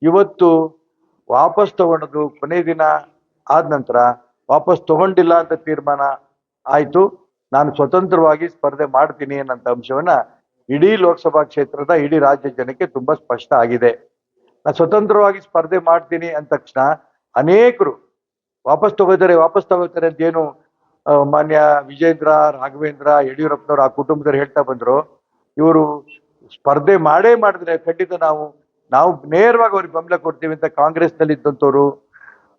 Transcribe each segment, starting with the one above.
ಇವತ್ತು ವಾಪಸ್ ತಗೊಂಡದು ಕೊನೆ ದಿನ ಆದ ನಂತರ ವಾಪಸ್ ತಗೊಂಡಿಲ್ಲ ಅಂತ ತೀರ್ಮಾನ ಆಯ್ತು. ನಾನು ಸ್ವತಂತ್ರವಾಗಿ ಸ್ಪರ್ಧೆ ಮಾಡ್ತೀನಿ ಅನ್ನೋ ಅಂಶವನ್ನ ಇಡೀ ಲೋಕಸಭಾ ಕ್ಷೇತ್ರದ ಇಡೀ ರಾಜ್ಯ ಜನಕ್ಕೆ ತುಂಬಾ ಸ್ಪಷ್ಟ ಆಗಿದೆ. ನಾನು ಸ್ವತಂತ್ರವಾಗಿ ಸ್ಪರ್ಧೆ ಮಾಡ್ತೀನಿ ಅಂದ ತಕ್ಷಣ ಅನೇಕರು ವಾಪಸ್ ತಗೋತಾರೆ ಅಂತ ಏನು ಮಾನ್ಯ ವಿಜೇಂದ್ರ, ರಾಘವೇಂದ್ರ, ಯಡಿಯೂರಪ್ಪನವರು ಆ ಕುಟುಂಬದವ್ರು ಹೇಳ್ತಾ ಬಂದ್ರು. ಇವರು ಸ್ಪರ್ಧೆ ಮಾಡಿದ್ರೆ ಖಂಡಿತ ನಾವು ನೇರವಾಗಿ ಅವ್ರಿಗೆ ಬೆಂಬಲ ಕೊಡ್ತೀವಿ ಅಂತ ಕಾಂಗ್ರೆಸ್ ನಲ್ಲಿ ಇದ್ದಂಥವ್ರು,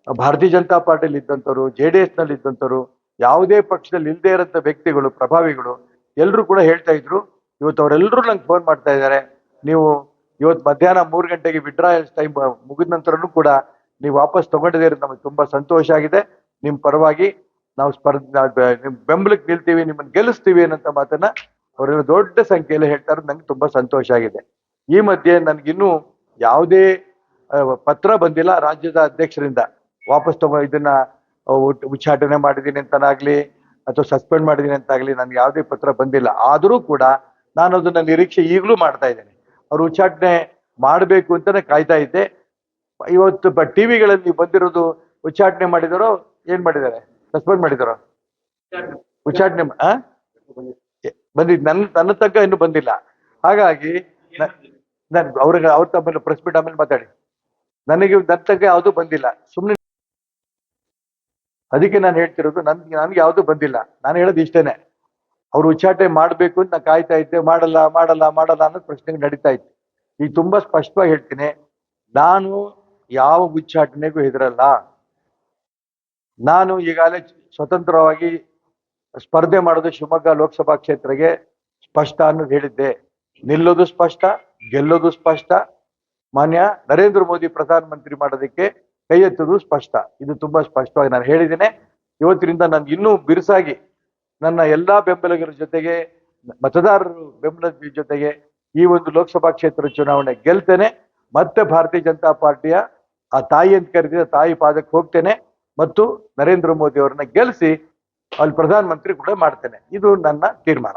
ಭಾರತೀಯ ಜನತಾ ಪಾರ್ಟಿಯಲ್ಲಿ ಇದ್ದಂಥವ್ರು, JDS ನಲ್ಲಿ ಇದ್ದಂಥವ್ರು, ಯಾವುದೇ ಪಕ್ಷದಲ್ಲಿ ಇಲ್ಲದೆ ಇರೋಂಥ ವ್ಯಕ್ತಿಗಳು, ಪ್ರಭಾವಿಗಳು ಎಲ್ಲರೂ ಕೂಡ ಹೇಳ್ತಾ ಇದ್ರು. ಇವತ್ತು ಅವರೆಲ್ಲರೂ ನಂಗೆ ಫೋನ್ ಮಾಡ್ತಾ ಇದ್ದಾರೆ, ನೀವು ಇವತ್ತು ಮಧ್ಯಾಹ್ನ 3 ಗಂಟೆಗೆ ವಿಡ್ರಾಯಲ್ಸ್ ಟೈಮ್ ಮುಗಿದ ನಂತರನೂ ಕೂಡ ನೀವು ವಾಪಸ್ ತಗೊಂಡಿದ್ದೀರಿ, ನಮಗೆ ತುಂಬಾ ಸಂತೋಷ ಆಗಿದೆ. ನಿಮ್ ಪರವಾಗಿ ನಾವು ನಿಮ್ ಬೆಂಬಲಕ್ಕೆ ನಿಲ್ತೀವಿ, ನಿಮ್ಮನ್ನು ಗೆಲ್ಲಿಸ್ತೀವಿ ಅನ್ನೋ ಮಾತನ್ನ ಅವರೆಲ್ಲ ದೊಡ್ಡ ಸಂಖ್ಯೆಯಲ್ಲಿ ಹೇಳ್ತಾರೆ. ನಂಗೆ ತುಂಬಾ ಸಂತೋಷ ಆಗಿದೆ. ಈ ಮಧ್ಯೆ ನನ್ಗಿನ್ನೂ ಯಾವುದೇ ಪತ್ರ ಬಂದಿಲ್ಲ ರಾಜ್ಯದ ಅಧ್ಯಕ್ಷರಿಂದ ವಾಪಸ್ ಇದನ್ನ ಉಚ್ಚಾಟನೆ ಮಾಡಿದ್ದೀನಿ ಅಂತನಾಗ್ಲಿ ಅಥವಾ ಸಸ್ಪೆಂಡ್ ಮಾಡಿದ್ದೀನಿ ಅಂತಾಗ್ಲಿ ನನ್ಗೆ ಯಾವುದೇ ಪತ್ರ ಬಂದಿಲ್ಲ. ಆದರೂ ಕೂಡ ನಾನು ಅದನ್ನ ನಿರೀಕ್ಷೆ ಈಗಲೂ ಮಾಡ್ತಾ ಇದ್ದೇನೆ. ಅವ್ರು ಉಚ್ಚಾಟನೆ ಮಾಡಬೇಕು ಅಂತಾನೆ ಕಾಯ್ತಾ ಇದ್ದೆ. ಇವತ್ತು ಟಿವಿಗಳಲ್ಲಿ ಬಂದಿರೋದು ಉಚ್ಚಾಟನೆ ಮಾಡಿದಾರೋ ಏನ್ ಮಾಡಿದ್ದಾರೆ, ಸಸ್ಪೆಂಡ್ ಮಾಡಿದಾರೋ? ಉಚ್ಚಾಟನೆ ಬಂದಿದ್ ನನ್ನ ತನಕ ಇನ್ನೂ ಬಂದಿಲ್ಲ. ಹಾಗಾಗಿ ಅವ್ರ ತಮ್ಮ ಪ್ರೆಸ್ ಮೀಟ್ ಆಮೇಲೆ ಮಾತಾಡಿ. ನನ್ನ ತನಕ ಯಾವುದು ಬಂದಿಲ್ಲ. ಸುಮ್ಮನೆ ಅದಕ್ಕೆ ನಾನು ಹೇಳ್ತಿರೋದು, ನನ್ಗೆ ಯಾವುದು ಬಂದಿಲ್ಲ. ನಾನು ಹೇಳೋದು ಇಷ್ಟೇನೆ, ಅವ್ರು ಉಚ್ಚಾಟನೆ ಮಾಡ್ಬೇಕು ಅಂತ ನಾನು ಕಾಯ್ತಾ ಇದ್ದೆ. ಮಾಡಲ್ಲ ಅನ್ನೋದು ಪ್ರಶ್ನೆ ನಡೀತಾ ಇತ್ತು. ಈಗ ತುಂಬಾ ಸ್ಪಷ್ಟವಾಗಿ ಹೇಳ್ತೀನಿ, ನಾನು ಯಾವ ಉಚ್ಚಾಟನೆಗೂ ಹೆದರಲ್ಲ. ನಾನು ಈಗಾಗಲೇ ಸ್ವತಂತ್ರವಾಗಿ ಸ್ಪರ್ಧೆ ಮಾಡೋದು ಶಿವಮೊಗ್ಗ ಲೋಕಸಭಾ ಕ್ಷೇತ್ರಕ್ಕೆ ಸ್ಪಷ್ಟ ಅನ್ನೋದು ಹೇಳಿದ್ದೆ. ನಿಲ್ಲೋದು ಸ್ಪಷ್ಟ, ಗೆಲ್ಲೋದು ಸ್ಪಷ್ಟ. ಮಾನ್ಯ ನರೇಂದ್ರ ಮೋದಿ ಪ್ರಧಾನಮಂತ್ರಿ ಮಾಡೋದಕ್ಕೆ ಕೈ ಎತ್ತೋದು ಸ್ಪಷ್ಟ. ಇದು ತುಂಬಾ ಸ್ಪಷ್ಟವಾಗಿ ನಾನು ಹೇಳಿದ್ದೇನೆ. ಇವತ್ತಿನಿಂದ ನಾನು ಇನ್ನೂ ಬಿರುಸಾಗಿ ನನ್ನ ಎಲ್ಲಾ ಬೆಂಬಲಿಗರ ಜೊತೆಗೆ, ಮತದಾರರ ಬೆಂಬಲದ ಜೊತೆಗೆ ಈ ಒಂದು ಲೋಕಸಭಾ ಕ್ಷೇತ್ರ ಚುನಾವಣೆ ಗೆಲ್ತೇನೆ. ಮತ್ತೆ ಭಾರತೀಯ ಜನತಾ ಪಾರ್ಟಿಯ ಆ ತಾಯಿ ಅಂತ ಕರೆದಿದ್ದ ತಾಯಿ ಪಾದಕ್ಕೆ ಹೋಗ್ತೇನೆ ಮತ್ತು ನರೇಂದ್ರ ಮೋದಿ ಅವರನ್ನ ಗೆಲ್ಲಿಸಿ ಅಲ್ಲಿ ಪ್ರಧಾನಮಂತ್ರಿ ಕೂಡ ಮಾಡ್ತೇನೆ. ಇದು ನನ್ನ ತೀರ್ಮಾನ.